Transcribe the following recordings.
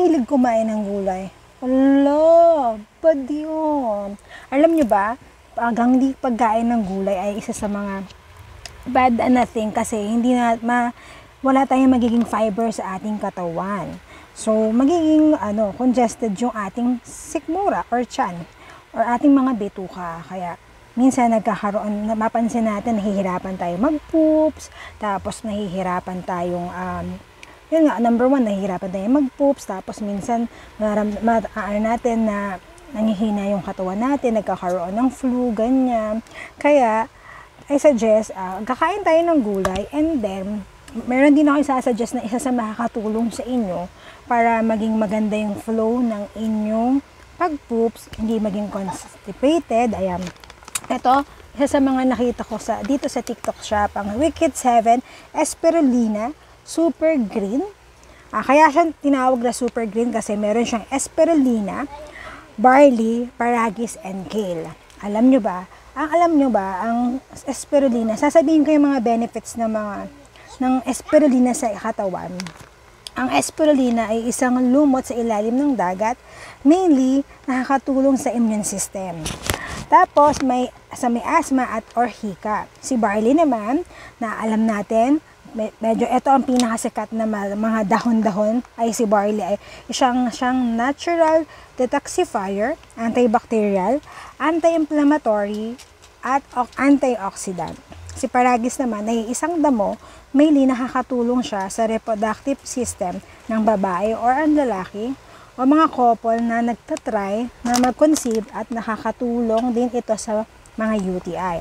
mahilig kumain ng gulay. Ala, bad yun. Alam nyo ba, hindi pagkain ng gulay ay isa sa mga bad thing kasi wala tayong magiging fiber sa ating katawan. So, magiging congested yung ating sikmura or tiyan or ating mga bituka. Kaya, minsan mapapansin natin, nahihirapan tayo mag-poops, tapos nahihirapan tayong, yun nga, number one, nahihirapan tayo mag-poops, tapos minsan, natin na nangihina yung katawan natin, nagkakaroon ng flu, ganyan. Kaya, I suggest, kakain tayo ng gulay, and then, meron din ako isasuggest na isa sa makakatulong sa inyo para maging maganda yung flow ng inyong pag-poops, hindi maging constipated. Ayan. Ito, isa sa mga nakita ko dito sa TikTok shop, ang Wicked 7 Spirulina Super Green. Kaya siya tinawag na Super Green kasi meron siyang spirulina, barley, paragis, and kale. Alam nyo ba, ang spirulina, sasabihin ko yung mga benefits ng spirulina sa katawan. Ang spirulina ay isang lumot sa ilalim ng dagat, mainly nakakatulong sa immune system. Tapos may asthma or hika. Si barley naman, na alam natin, medyo ito ang pinakasikat na mga dahon-dahon ay si barley ay siyang natural detoxifier, antibacterial, anti-inflammatory, at antioxidant. Si paragis naman ay isang damo, mainly nakakatulong siya sa reproductive system ng babae or ang lalaki o mga couple na nagtatry na mag-conceive at nakakatulong din ito sa mga UTI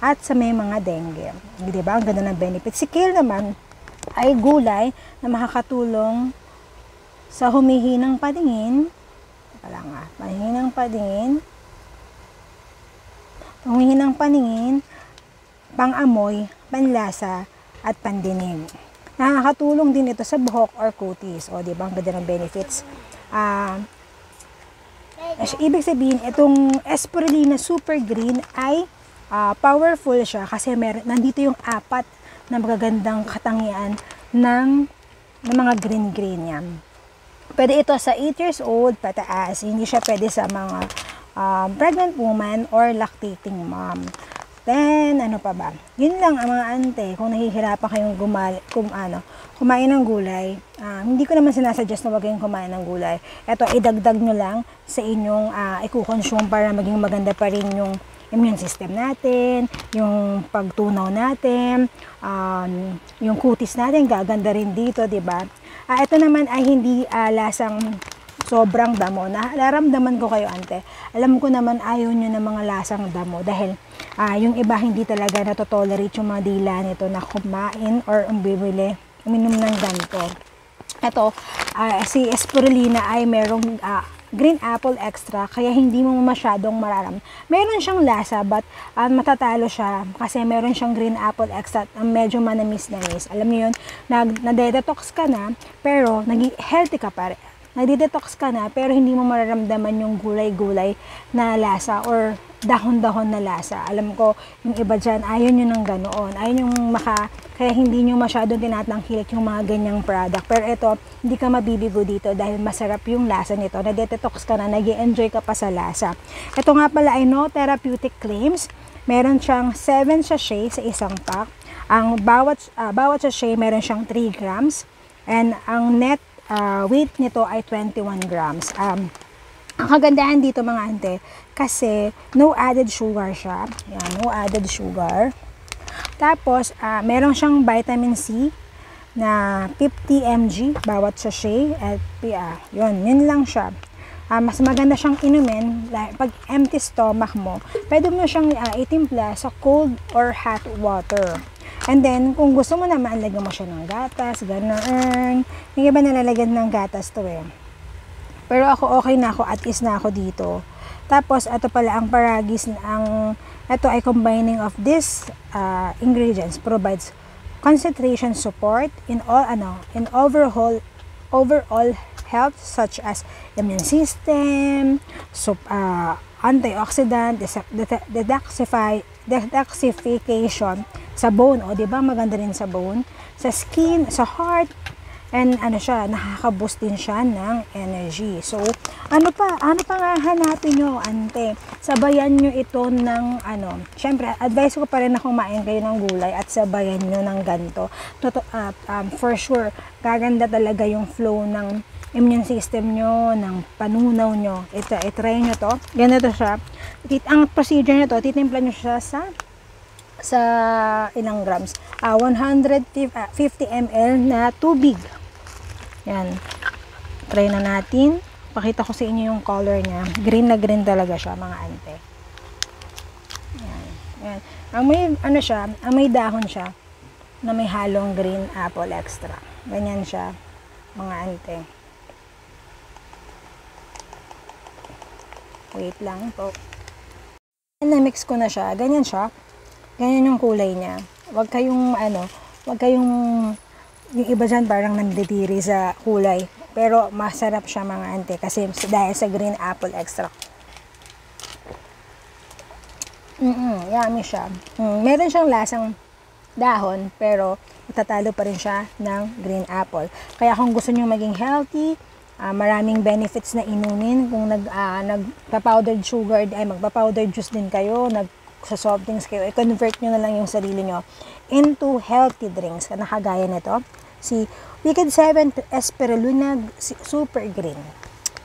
at sa may mga dengue. Diba? Ang ganda ng benefit. Si kale naman ay gulay na makakatulong sa humihinang paningin, pang-amoy, panlasa, at pandinig. Nakakatulong din ito sa buhok or kutis. O, diba? Ang ganda ng benefits. Ibig sabihin, itong spirulina super green ay powerful siya kasi nandito yung 4 na magagandang katangian ng mga green yan. Pwede ito sa 8 years old pataas. Hindi siya pwede sa mga pregnant woman or lactating mom. Then, ano pa ba? Yun lang ang mga ante, kung nahihirapan kayong kumain ng gulay, hindi ko naman sinasuggest na wag kayong kumain ng gulay. Ito, idagdag nyo lang sa inyong i-consume para maging maganda pa rin yung immune system natin, yung pagtunaw natin, yung kutis natin, gaganda rin dito, diba? Ito naman ay hindi lasang sobrang damo. Nararamdaman ko kayo, ante. Alam ko naman ayaw nyo ng mga lasang damo dahil yung iba hindi talaga natotolerate yung mga dila nito na kumain or uminom ng ganito. Ito, si spirulina ay merong green apple extra, kaya hindi mo masyadong mararam. Meron siyang lasa, but matatalo siya kasi meron siyang green apple extra at medyo manamis-namis. Alam niyo yun, nade-detox ka na, pero naging healthy ka pa rin. Nade-detox ka na, pero hindi mo mararamdaman yung gulay-gulay na lasa or dahon-dahon na lasa. Alam ko, yung iba dyan, ayaw nyo ng ganoon. Ayaw nyo kaya hindi nyo masyadong tinatangkilik yung mga ganyang product. Pero ito, hindi ka mabibigo dito dahil masarap yung lasa nito. Nade-detox ka na, nag-i-enjoy ka pa sa lasa. Ito nga pala ay no therapeutic claims. Meron siyang 7 sachet sa isang pack. Ang bawat sachet meron siyang 3 grams. And ang net weight nito ay 21 grams. Ang kagandahan dito mga ante, kasi no added sugar siya. Yan, no added sugar. Tapos, meron siyang vitamin C na 50 mg bawat sachet. At yun lang siya. Mas maganda siyang inumin pag empty stomach mo. Pwede mo siyang itimpla sa cold or hot water. And then, kung gusto mo naman, lagyan mo siya ng gatas, gano'n. Yung iba nalalagyan ng gatas to eh. Pero ako, okay na ako, at ease na ako dito. Tapos, ito pala ang paragis, ito ay combining of these ingredients, provides concentration support in overall health such as immune system, antioxidant, detoxification sa bone, o di ba maganda rin sa bone, sa skin, sa heart, And ano siya, nakaka-boost din siya ng energy. So, ano pa nga hanapin nyo, ante? Sabayan nyo ito ng syempre, advice ko pa rin na kumain kayo ng gulay at sabayan nyo ng ganito. For sure, gaganda talaga yung flow ng immune system nyo, ng panunaw nyo. I-try nyo to. Ganito siya. Ang procedure nyo to, titimpla nyo siya sa ilang grams? 150 ml na tubig. Yan. Try na natin. Pakita ko sa inyo yung color niya. Green na green talaga siya, mga ante. Yan. Yan. Ang may dahon siya na may halong green apple extra. Ganyan siya, mga ante. Wait lang po. Na-mix ko na siya. Ganyan siya. Ganyan yung kulay niya. Huwag kayong yung iba dyan parang nandidiri sa kulay. Pero masarap siya, mga ante, kasi dahil sa green apple extract. Yummy siya. Meron siyang lasang dahon, pero matatalo pa rin siya ng green apple. Kaya kung gusto niyo maging healthy, maraming benefits na inumin. Kung magpa-powdered sugar, magpa-powdered juice din kayo, sa soft drinks kayo, i-convert nyo na lang yung sarili nyo into healthy drinks. Nakagaya nito, si Wicked 7 Espirulina Super Green.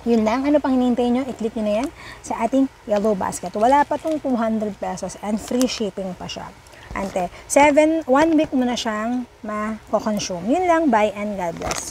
Yun lang. Ano pang hinihintay nyo? I-click nyo na yan sa ating yellow basket. Wala pa tong 200 pesos and free shipping pa siya. Ante, 1 week mo na siyang ma-consume. Yun lang. Bye and God bless.